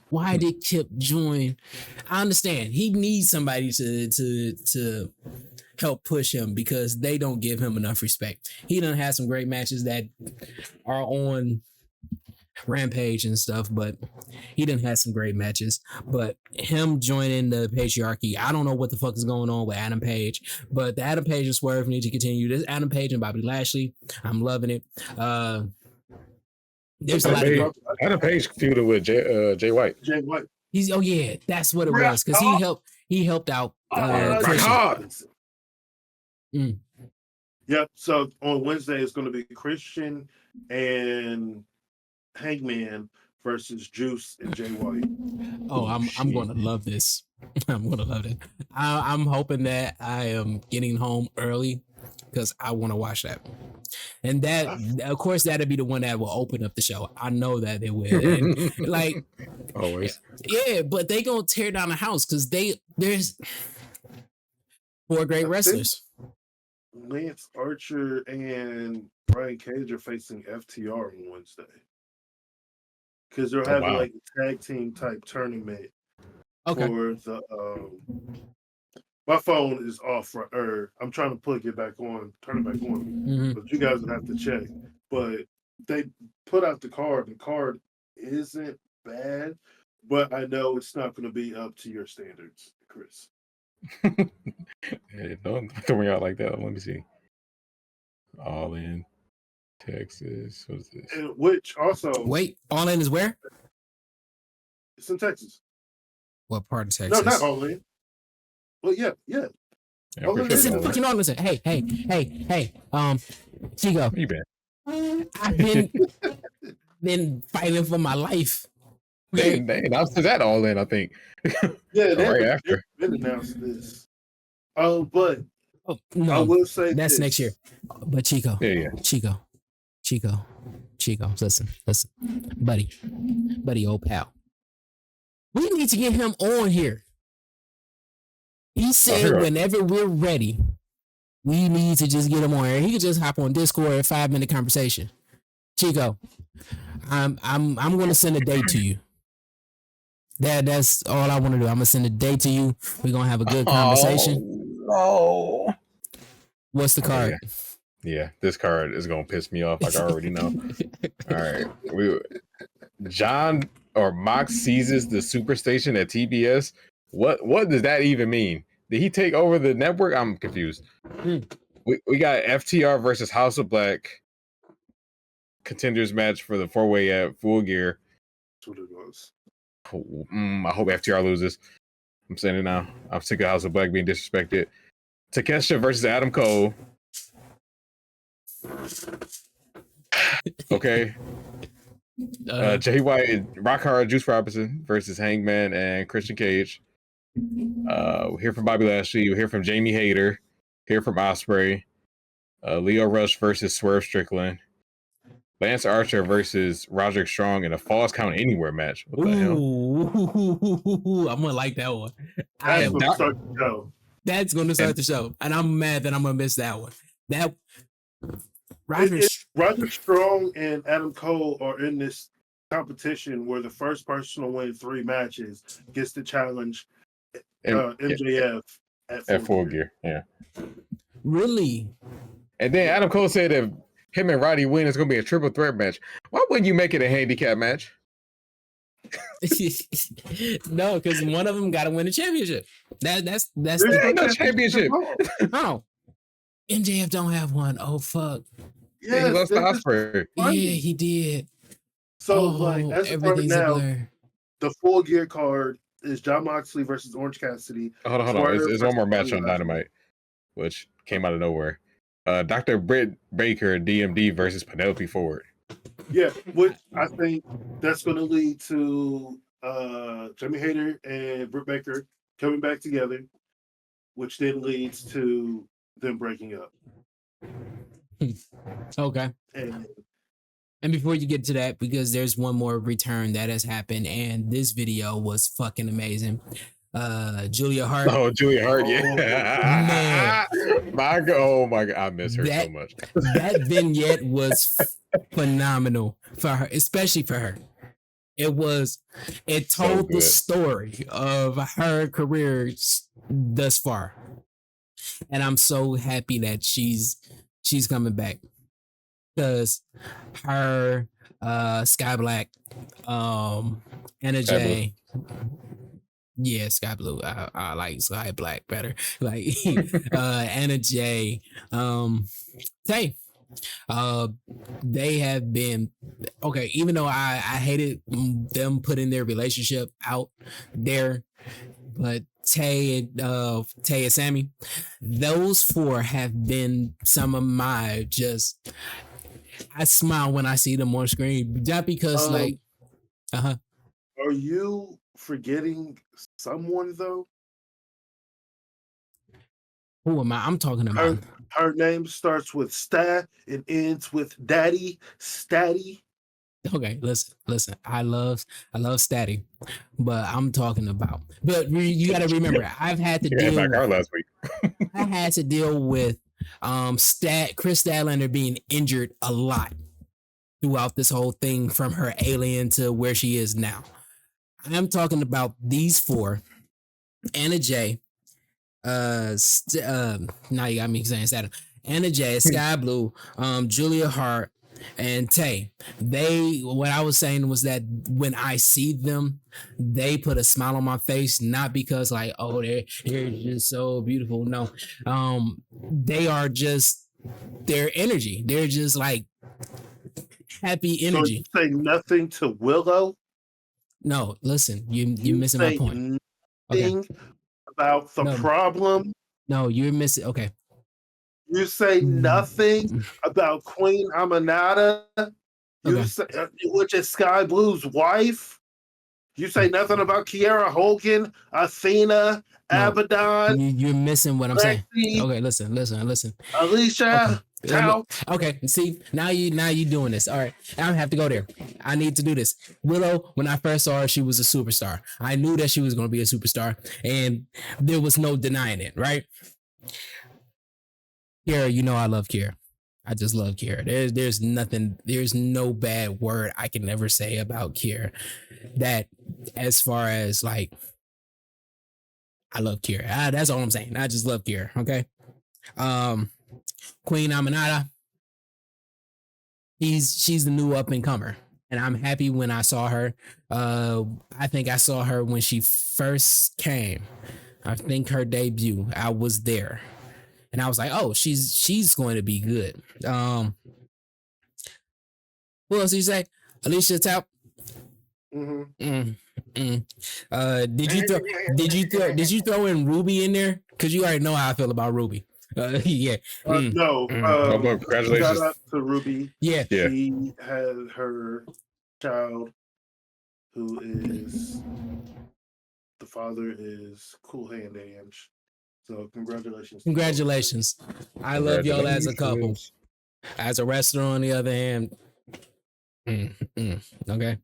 Why did Kip join? I understand he needs somebody to help push him because they don't give him enough respect. He done had some great matches that are on Rampage and stuff, but he didn't have some great matches. But him joining the patriarchy, I don't know what the fuck is going on with Adam Page, but the Adam Page and Swerve need to continue. This Adam Page and Bobby Lashley, I'm loving it. There's a lot of Adam Page feuded with Jay White. He's that's what it was because he helped out. Yep. So on Wednesday it's going to be Christian and Hangman versus Juice and Jay White. Oh, I'm going to love this. I'm going to love it. I'm hoping that I am getting home early because I want to watch that. And that, of course, that'll be the one that will open up the show. I know that it will. And, like always. Yeah, but they gonna tear down the house because there's 4 great wrestlers. Lance Archer and Brian Cage are facing FTR on Wednesday. Because they're having like a tag team type tournament for the my phone is off for I'm trying to plug it back on, turn it back on. But you guys would have to check. But they put out the card. The card isn't bad, but I know it's not going to be up to your standards, Chris. Don't throw me out like that. Let me see. All in. Texas. What's this? And which also Wait, All In is where? it's in Texas. What part of No, Texas? not All In. Well, yeah. Yeah, Oh, pretty It's sure in it's all fucking All In. Listen, hey, Chico, that. You bet. I've been fighting for my life. They announced that All In, I think. Yeah, Right after. Been announced this. But Oh, I no, will say that's this. next year. But Chico, Yeah. Chico, listen, buddy, old pal. We need to get him on here. He said here. whenever we're ready, we need to just get him on here. He could just hop on Discord, a 5-minute conversation. Chico, I'm gonna send a date to you. That's all I want to do. I'm gonna send a date to you. We're gonna have a good conversation. Oh, no. What's the card? Yeah, this card is gonna piss me off. Like I already know. All right, John or Mox seizes the superstation at TBS. What does that even mean? Did he take over the network? I'm confused. We got FTR versus House of Black contenders match for the 4-way at Full Gear. That's what it was. I hope FTR loses. I'm saying it now. I'm sick of House of Black being disrespected. Takeshita versus Adam Cole. Okay. Jay White, Rock Hard, Juice Robinson versus Hangman and Christian Cage. We'll hear from Bobby Lashley. We'll hear from Jamie Hayter. Hear from Ospreay. Leo Rush versus Swerve Strickland. Lance Archer versus Roderick Strong in a Falls Count Anywhere match. What the hell? I'm gonna like that one. That's gonna start the show. That's gonna start the show, and I'm mad that I'm gonna miss that one. That Roderick Strong and Adam Cole are in this competition where the first person to win 3 matches gets to challenge MJF at Full Gear. Yeah. Really? And then Adam Cole said if him and Roddy win, it's gonna be a triple threat match. Why wouldn't you make it a handicap match? No, because one of them got to win the championship. That's there ain't no championship. Oh, MJF don't have one. Oh fuck. Yeah, he lost to Ospreay. Yeah, he did. So as of right now, the Full Gear card is Jon Moxley versus Orange Cassidy. Hold on. There's one more match on Dynamite, which came out of nowhere. Dr. Britt Baker, DMD versus Penelope Ford. Yeah, which I think that's going to lead to Jamie Hayter and Britt Baker coming back together, which then leads to them breaking up. Okay. And before you get to that, because there's one more return that has happened, and this video was fucking amazing. Julia Hart. Oh, Julia Hart, yeah. Man. Oh my God, I miss her so much. That vignette was phenomenal for her, especially for her. It told the story of her career thus far. And I'm so happy that she's coming back. Because her, Sky Black, Anna Jay. Yeah, Sky Blue. I like Sky Black better. Like Anna Jay, Tay. They have been okay. Even though I hated them putting their relationship out there, but Tay and Sammy, those 4 have been some of my just. I smile when I see them on screen, just because Are you forgetting someone though? Who am I? I'm talking about. Her name starts with Stat and ends with Daddy Statty. Okay, listen. I love Statty, but I'm talking about. But you got to remember, I've had to deal. Last week. I had to deal with Chris Statlander being injured a lot throughout this whole thing, from her alien to where she is now. I'm talking about these 4: Anna Jay. Now you got me saying Saturn. Anna Jay, Sky Blue, Julia Hart, and Tay. What I was saying was that when I see them, they put a smile on my face, not because like, oh, they're just so beautiful. No, they are just their energy. They're just like happy energy. So you say nothing to Willow? No, listen, you're missing my point. Nothing about the problem? No, you're missing. Okay. You say nothing about Queen Aminata, say, which is Sky Blue's wife. You say nothing about Kiera Hogan, Athena, Abaddon. You're missing what I'm saying. Okay, listen. Alicia. Okay. See, now you doing this. All right, I don't have to go there. I need to do this. Willow, when I first saw her, she was a superstar. I knew that she was going to be a superstar, and there was no denying it. Right? Kiera, you know I love Kiera. I just love Kiera. There's no bad word I can ever say about Kiera. That, as far as like, I love Kiera. That's all I'm saying. I just love Kiera. Okay. Queen Aminata, she's the new up and comer, and I'm happy when I saw her. I think I saw her when she first came. I think her debut. I was there. And I was like, oh, she's going to be good. What else did you say? Alicia Taup? Did you throw in Ruby in there? Because you already know how I feel about Ruby. Yeah. No. Congratulations. Shout out to Ruby. Yeah. She had her child, who is the father is Cool Hand Ange. So congratulations. I love y'all as a couple. As a wrestler, on the other hand, okay.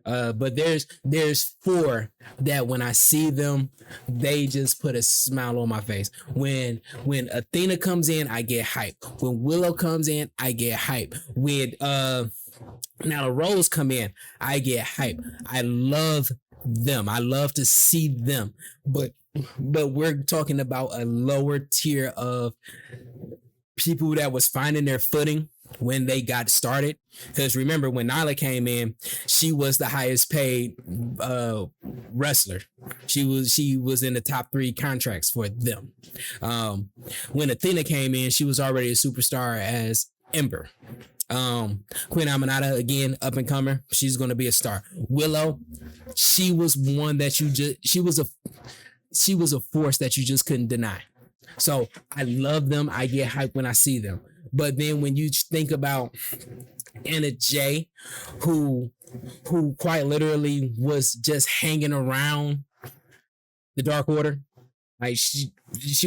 But there's 4 that when I see them, they just put a smile on my face. When Athena comes in, I get hype. When Willow comes in, I get hype. When Nyla Rose come in, I get hype. I love them. I love to see them. But we're talking about a lower tier of people that was finding their footing when they got started. Because remember, when Nyla came in, she was the highest paid wrestler. She was in the top 3 contracts for them. When Athena came in, she was already a superstar as Ember. Queen Aminata, again, up and comer. She's going to be a star. Willow, she was one that she was a force that you just couldn't deny. So I love them. I get hyped when I see them. But then when you think about Anna Jay, who quite literally was just hanging around the Dark Order, like she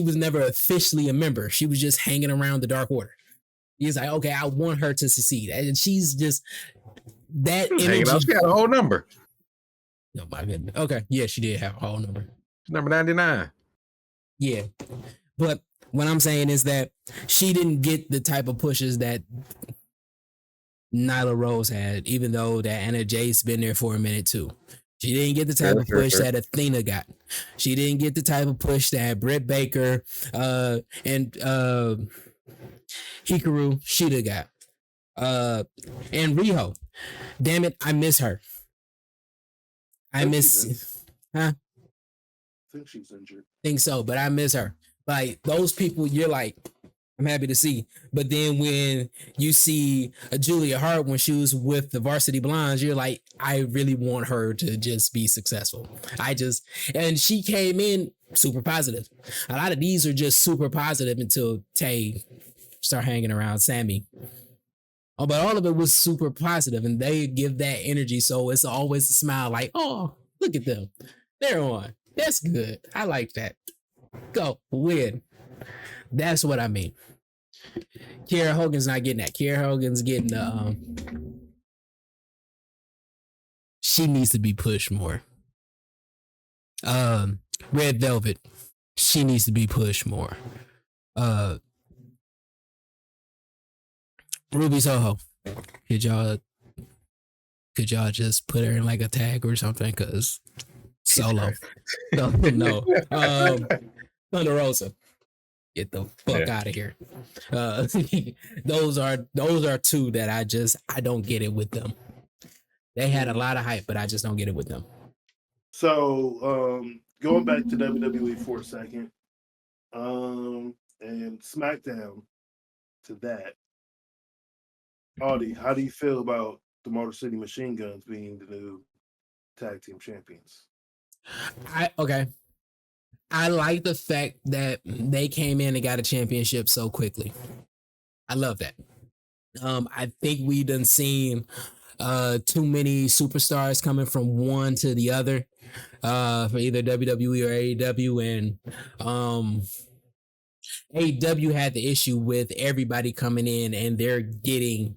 was never officially a member. She was just hanging around the Dark Order. He's like, okay, I want her to succeed, and she's just that energy. She had a whole number. Oh my goodness. Okay, yeah, she did have a whole number. Number 99. Yeah, but what I'm saying is that she didn't get the type of pushes that Nyla Rose had, even though that Anna Jay's been there for a minute too. She didn't get the type of push that Athena got. She didn't get the type of push that Britt Baker and Hikaru Shida got. And Riho. Damn it, I miss her. I miss. Huh? I think she's injured. Think so, but I miss her. Like those people, you're like, I'm happy to see. But then when you see a Julia Hart when she was with the Varsity Blondes, you're like, I really want her to just be successful. And she came in super positive. A lot of these are just super positive until Tay start hanging around Sammy. Oh, but all of it was super positive, and they give that energy. So it's always a smile like, oh, look at them. They're on. That's good. I like that. Go win. That's what I mean. Kiera Hogan's not getting that. Kiera Hogan's getting the she needs to be pushed more. Red Velvet, she needs to be pushed more. Ruby Soho, could y'all just put her in like a tag or something? Cause solo. No. Thunder Rosa. Get the fuck out of here. Those are 2 that I don't get it with them. They had a lot of hype, but I just don't get it with them. So going back to WWE for a second, and SmackDown to that. Audie, how do you feel about the Motor City Machine Guns being the new tag team champions. I like the fact that they came in and got a championship so quickly. I love that. I think we done seen too many superstars coming from one to the other for either WWE or AEW, and AEW had the issue with everybody coming in and they're getting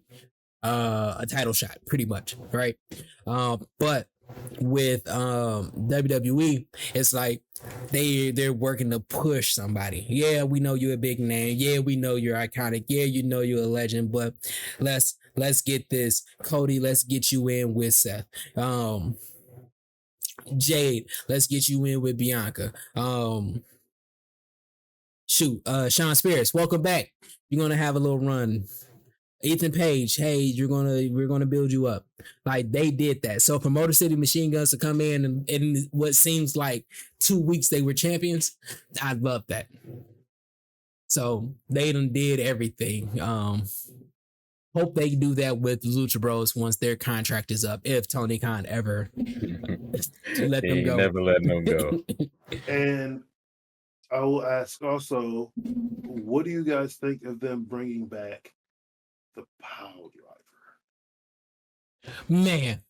a title shot pretty much, right? But with WWE, it's like they're working to push somebody. Yeah, we know you're a big name. Yeah, we know you're iconic. Yeah, you know you're a legend, but let's get this. Cody, let's get you in with Seth. Jade, let's get you in with Bianca. Sean Spears, welcome back. You're gonna have a little run. Ethan Page, hey, we're gonna build you up. Like they did that. So for Motor City Machine Guns to come in and in what seems like 2 weeks they were champions, I love that. So they done did everything. Hope they do that with Lucha Bros once their contract is up. If Tony Khan ever let them go, never letting them go. And I will ask also, what do you guys think of them bringing back the Pile Driver? Man,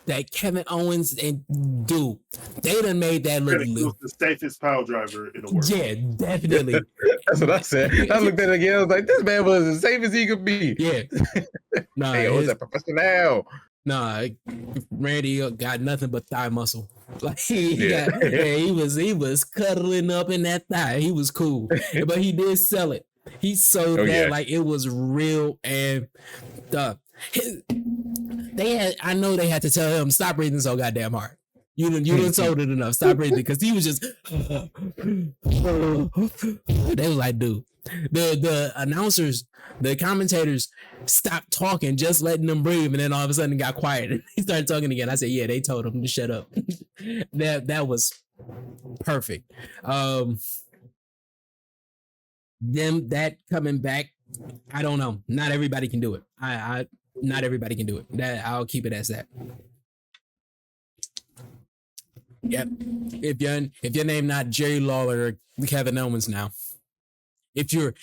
that Kevin Owens and dude, they done made that look the safest Pile Driver in the world. Yeah, definitely. That's what I said. I looked at it again. I was like, this man was as safe as he could be. Yeah. Nah, hey, was a professional. Nah, Randy got nothing but thigh muscle. Like he was cuddling up in that thigh. He was cool, but he did sell it. He sold that like it was real, and I know they had to tell him stop breathing so goddamn hard. You didn't sold it enough. Stop breathing, because he was just. They was like, dude, the announcers, the commentators stopped talking, just letting them breathe, and then all of a sudden it got quiet and he started talking again. I said, yeah, they told him to shut up. that was perfect. Them that coming back, I don't know. Not everybody can do it. Not everybody can do it. That I'll keep it as that. Yep. If your name not Jerry Lawler or Kevin Owens now, if you're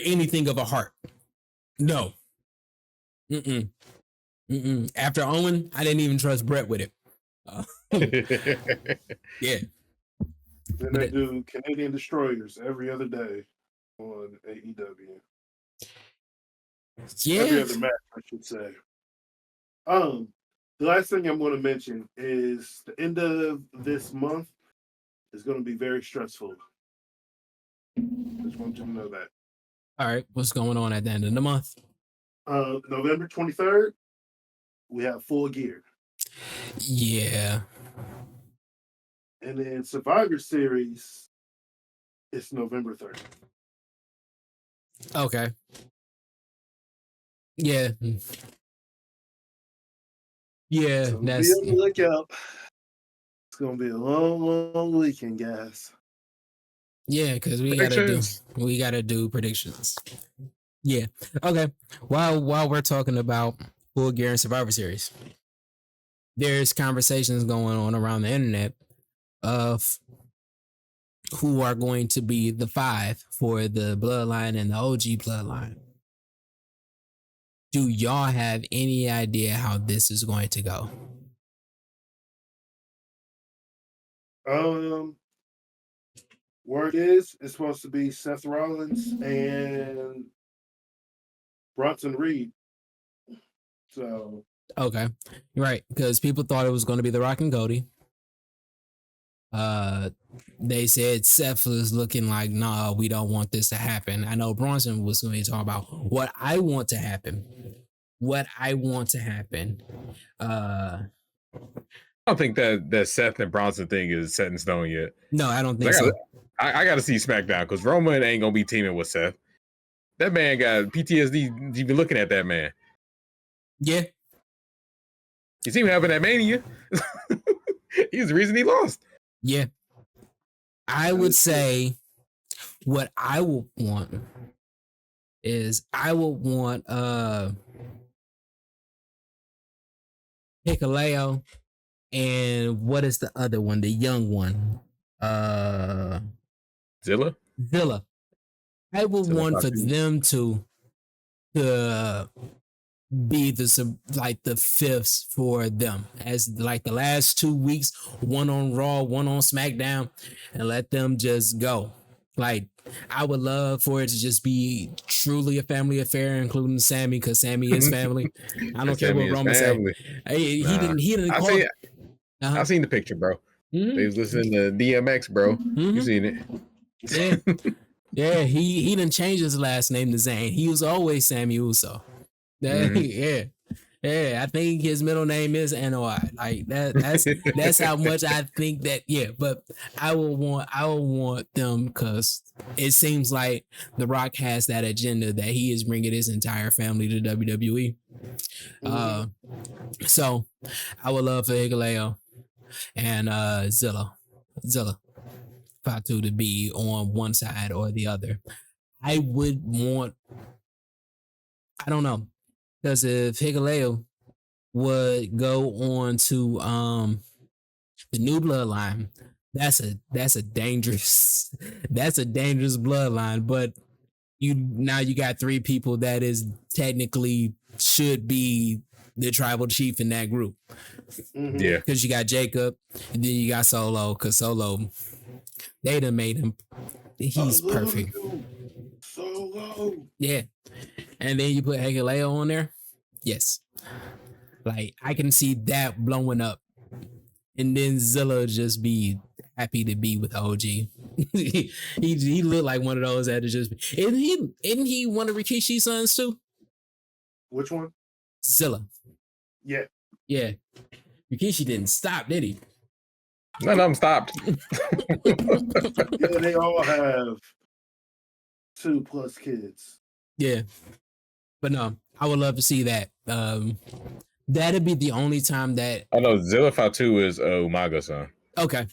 anything of a heart, no. After Owen, I didn't even trust Brett with it. Yeah. Then they do Canadian Destroyers every other day on AEW. Yeah. Every other match, I should say. The last thing I'm going to mention is the end of this month is going to be very stressful. Just want you to know that. All right. What's going on at the end of the month? November 23rd, we have Full Gear. Yeah. And then Survivor Series, it's November 3rd. Okay. Yeah. Yeah, so that's. Be on the lookout. It's gonna be a long, long weekend, guys. Yeah, because we gotta do predictions. Yeah. Okay. While we're talking about Full Gear and Survivor Series, there's conversations going on around the internet of who are going to be the 5 for the Bloodline and the OG Bloodline. Do y'all have any idea how this is going to go? Word is, it's supposed to be Seth Rollins and Bronson Reed. So okay, right, because people thought it was going to be The Rock and Cody. They said Seth was looking like, nah, we don't want this to happen. I know Bronson was going to be talking about what I want to happen. I don't think that Seth and Bronson thing is set in stone yet. No, I don't think so. I got to see SmackDown because Roman ain't gonna be teaming with Seth. That man got PTSD even looking at that man. Yeah, you see him having that mania. He's the reason he lost. Yeah, I would say what I would want is Hikuleo, and what is the other one? The young one. Zilla. Zilla. I would Zilla want for Fatu. them to be the fifths for them, as like the last 2 weeks, one on Raw, one on SmackDown, and let them just go. Like, I would love for it to just be truly a family affair, including Sammy, because Sammy is family. I don't care what Roman said. He didn't I call. see. I seen the picture, bro. Mhm. They was listening to DMX, bro. You seen it? Yeah, yeah. He didn't change his last name to Zayn. He was always Sammy Uso. Yeah. Yeah, I think his middle name is Noi. Like that's how much I think that. Yeah, but I will want them, because it seems like The Rock has that agenda that he is bringing his entire family to WWE. So I would love for Hikuleo and Zilla Fatu to be on one side or the other. I would want. I don't know. Because if Hikuleo would go on to the new bloodline, that's a dangerous bloodline. But you got 3 people that is technically should be the tribal chief in that group. Yeah, because you got Jacob, and then you got Solo. Because Solo, they done made him. He's perfect. Solo. Yeah, and then you put Hikuleo on there. Yes. Like, I can see that blowing up. And then Zilla just be happy to be with OG. he looked like one of those that is just. Isn't he one of Rikishi's sons too? Which one? Zilla. Yeah. Yeah. Rikishi didn't stop, did he? none of them stopped. Yeah, they all have 2+ kids. Yeah. But no, I would love to see that. That'd be the only time that. I know Zilla Fatu is Umaga's son. Okay.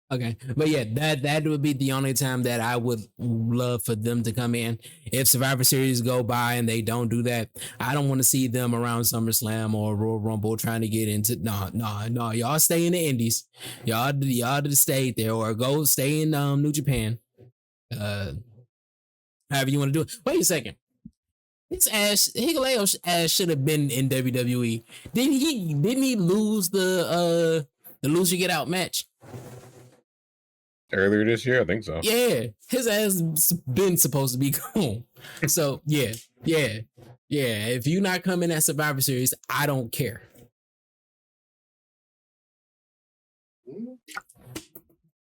Okay, but yeah, that would be the only time that I would love for them to come in. If Survivor Series go by and they don't do that, I don't want to see them around SummerSlam or Royal Rumble trying to get into. No. Y'all stay in the Indies. Y'all to stay there, or go stay in New Japan. However you want to do it. Wait a second. His ass, Hikuleo ass should have been in WWE. Didn't he lose the loser get out match earlier this year? I think so. Yeah, his ass been supposed to be gone. So yeah. If you're not coming at Survivor Series, I don't care.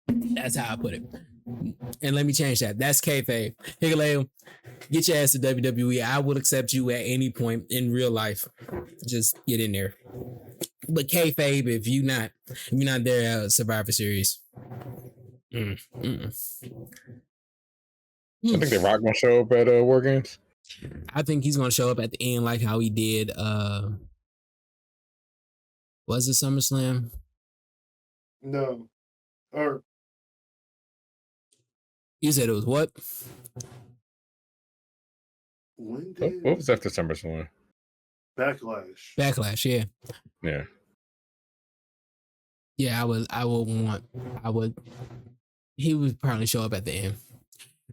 That's how I put it. And let me change that. That's kayfabe. Hikuleo, get your ass to WWE. I will accept you at any point in real life. Just get in there. But kayfabe, if you're not there at Survivor Series. I think The Rock gonna show up at War Games. I think he's gonna show up at the end like how he did. Was it SummerSlam? No. Or you said it was what? When did What was after SummerSlam? Backlash? Yeah. Yeah, he would probably show up at the end.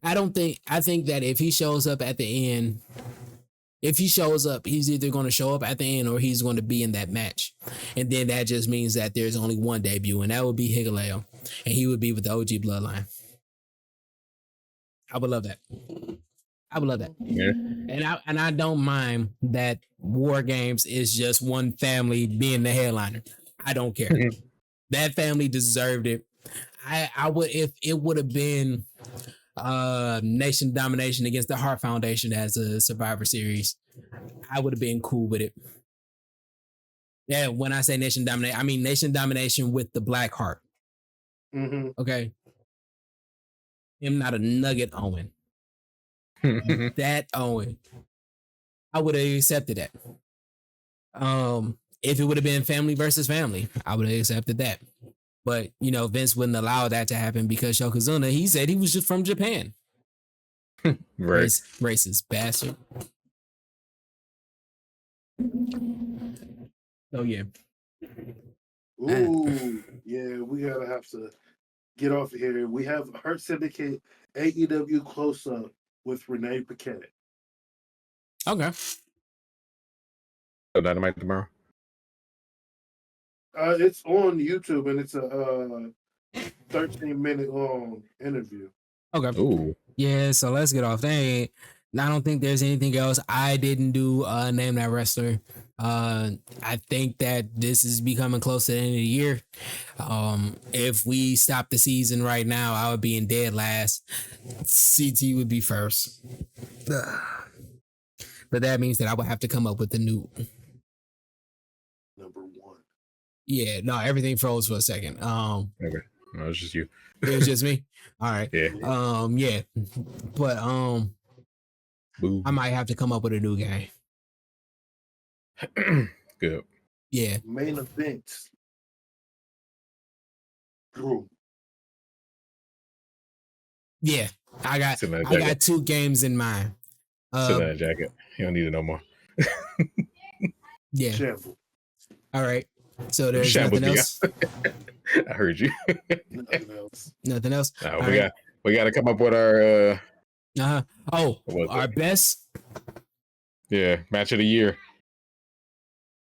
I think that if he shows up at the end, he's either going to show up at the end or he's going to be in that match. And then that just means that there's only one debut, and that would be Hikuleo. And he would be with the OG bloodline. I would love that. Yeah. And I don't mind that War Games is just one family being the headliner. I don't care. That family deserved it. I would, if it would have been Nation Domination against the Hart Foundation as a Survivor Series, I would have been cool with it. Yeah, when I say Nation Domination, I mean Nation Domination with the Black Heart. Okay. Him not a Nugget Owen. That Owen. I would have accepted that. If it would have been family versus family, I would have accepted that. But, Vince wouldn't allow that to happen because Yokozuna, he said he was just from Japan. Right. Racist bastard. Oh yeah. Ooh, yeah, we gotta have to get off of here. We have Hurt Syndicate AEW close up with Renee Paquette. Okay. So Dynamite tomorrow. It's on YouTube and it's a 13-minute long interview. Okay. Ooh. Yeah, so let's get off. I don't think there's anything else. I didn't do name that wrestler. I think that this is becoming close to the end of the year. If we stop the season right now, I would be in dead last. CT would be first. But that means that I would have to come up with a new number one. Yeah, no, everything froze for a second. Okay. No, it's just you. It was just me. All right. Yeah. Yeah. But Boo. I might have to come up with a new game. Good. Yeah. Main event. Drew. Yeah. I got two games in mind. Sit in that jacket. You don't need it no more. Yeah. Shamble. All right. So there's nothing else. I heard you. Nothing else. Nothing else. No, we got to come up with our our best. Yeah, match of the year.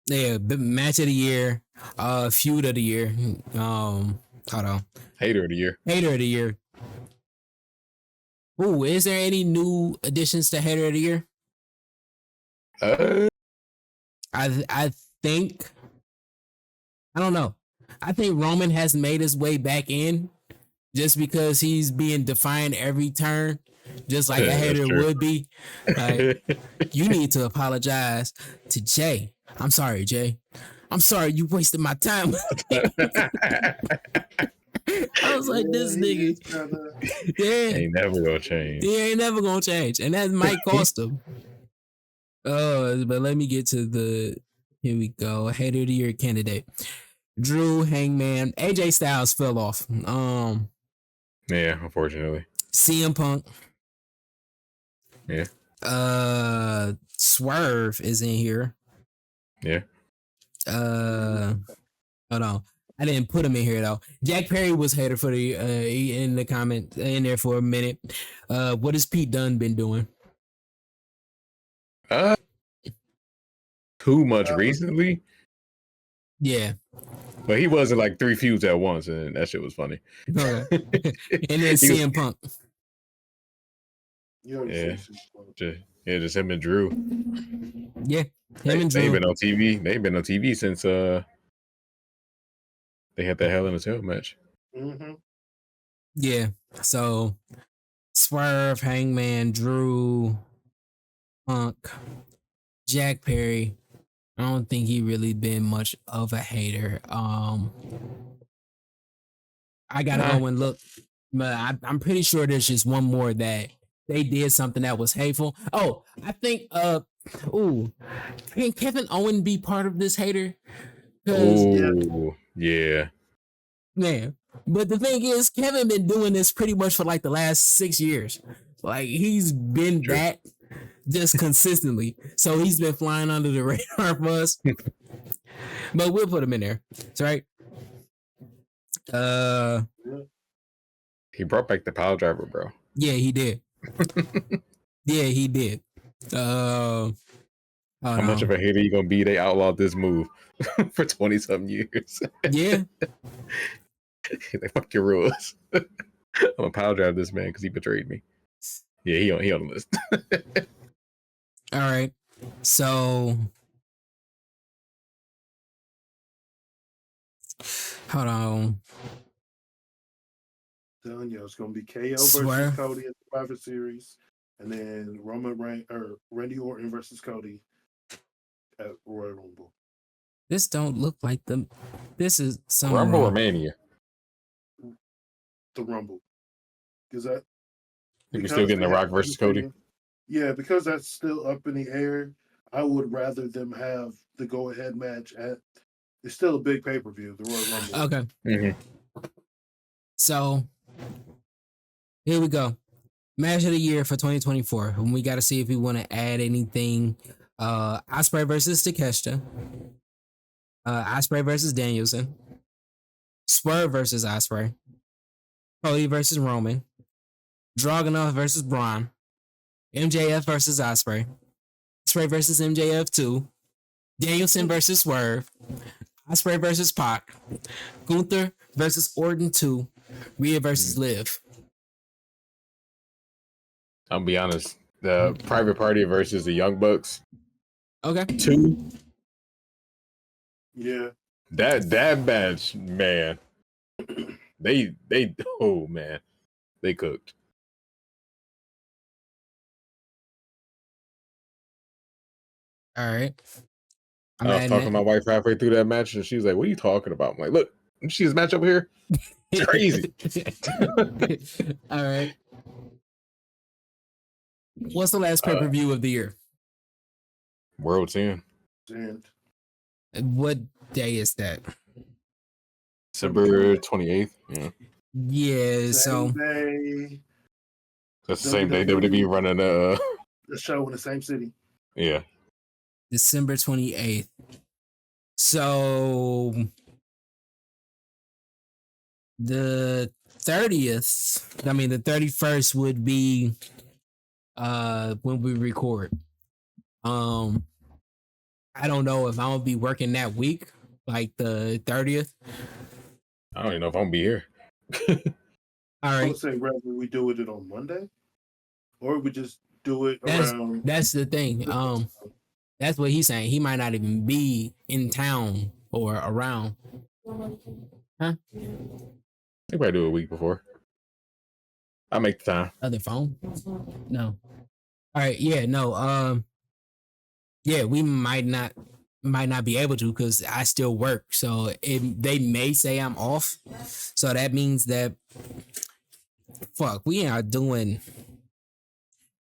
Yeah, match of the year. Feud of the year. Hold on. Hater of the year. Hater of the year. Ooh, is there any new additions to Hater of the Year? I think, I don't know. I think Roman has made his way back in just because he's being defiant every turn, just like a hater would be. Like, you need to apologize to Jay. I'm sorry, Jay. I'm sorry you wasted my time. I was like, this nigga. Yeah. Ain't never gonna change. He ain't never gonna change. And that might cost him. But let me get to here we go. Hater of the Year candidate. Drew, Hangman, AJ Styles fell off. Yeah, unfortunately. CM Punk. Yeah. Swerve is in here. Yeah. Hold on. I didn't put him in here though. Jack Perry was hater for the in the comment in there for a minute. What has Pete Dunne been doing? Too much recently. Yeah. But he was in like 3 feuds at once, and that shit was funny. Okay. And then CM Punk. Yeah. Just him and Drew. Yeah. Him and Drew. They've been on TV. They've been on TV since they had that Hell in a Cell match. Mm-hmm. Yeah. So Swerve, Hangman, Drew, Punk, Jack Perry. I don't think he really been much of a hater. I gotta go and look, but I'm pretty sure there's just one more that they did something that was hateful. Oh, I think can Kevin Owens be part of this hater? Oh, yeah. Man, but the thing is, Kevin been doing this pretty much for like the last 6 years. Like he's been that just consistently. So he's been flying under the radar for us. But we'll put him in there. That's right. He brought back the pile driver, bro. Yeah, he did. Yeah, he did. How much of a hater you gonna be? They outlawed this move for 20-something years. Yeah. They fuck your rules. I'm gonna pile drive this man because he betrayed me. Yeah, he on the list. All right. So hold on. Telling you, it's gonna be KO versus Cody at the Survivor Series, and then Randy Orton versus Cody at Royal Rumble. This don't look like them. This is some Rumble or Mania. The Rumble. Because we still getting The Rock versus Cody. Yeah, because that's still up in the air. I would rather them have the go-ahead match at. It's still a big pay-per-view, the Royal Rumble. Okay. Mm-hmm. So here we go. Match of the year for 2024. And we got to see if we want to add anything. Ospreay versus Takeshita. Ospreay versus Danielson, Swerve versus Ospreay, Cody versus Roman, Dragunov versus Braun, MJF versus Ospreay, Ospreay versus MJF 2, Danielson versus Swerve, Ospreay versus Pac, Gunther versus Orton 2, Rhea versus Liv. I'll be honest. The Private Party versus the Young Bucks. Okay. 2. Yeah. That match, man. They oh man. They cooked. All right. I was talking to my wife halfway through that match, and she was like, "What are you talking about?" I'm like, "Look, you see this match over here? It's crazy." All right. What's the last pay-per-view of the year? World's End. What day is that? December 28th. Yeah. Yeah, so day. That's the same day WWE running the show in the same city. Yeah. December 28th. So the 30th, I mean the 31st would be when we record. I don't know if I'm gonna be working that week, like the 30th. I don't even know if I'm gonna be here. All right. I would say rather we do it on Monday, or we just do it around. That's the thing. That's what he's saying. He might not even be in town or around. Huh? They probably do it a week before. I'll make the time. Other phone? No. All right. Yeah. No. Yeah, we might not be able to because I still work. So they may say I'm off. So that means that we're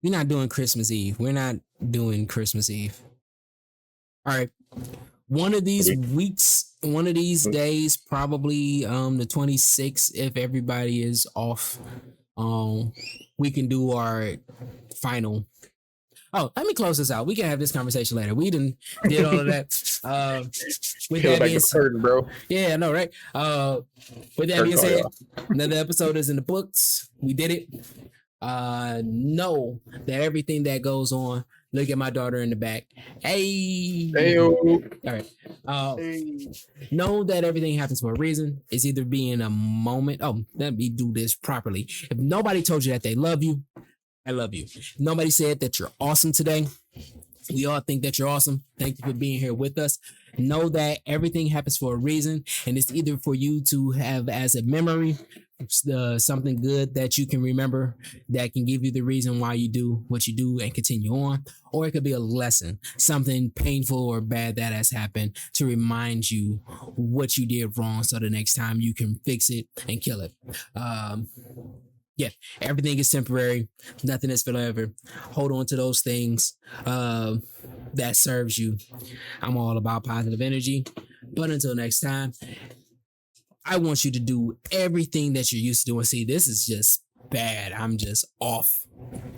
not doing Christmas Eve. We're not doing Christmas Eve. All right. One of these weeks, one of these days, probably the 26th, if everybody is off, we can do our final. Oh, let me close this out. We can have this conversation later. We did all of that. With that being said, bro. Yeah, I know, right? With that being said, another episode is in the books. We did it. Know that everything that goes on. Look at my daughter in the back. Hey. All right. Know that everything happens for a reason. It's either being a moment. Oh, let me do this properly. If nobody told you that they love you, I love you. Nobody said that you're awesome today. We all think that you're awesome. Thank you for being here with us. Know that everything happens for a reason, and it's either for you to have as a memory, something good that you can remember that can give you the reason why you do what you do and continue on, or it could be a lesson, something painful or bad that has happened to remind you what you did wrong so the next time you can fix it and kill it. Yeah, everything is temporary. Nothing is forever. Hold on to those things that serves you. I'm all about positive energy. But until next time, I want you to do everything that you're used to doing. See, this is just bad. I'm just off.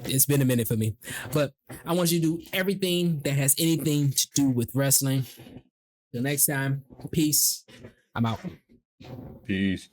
It's been a minute for me. But I want you to do everything that has anything to do with wrestling. Till next time, peace. I'm out. Peace.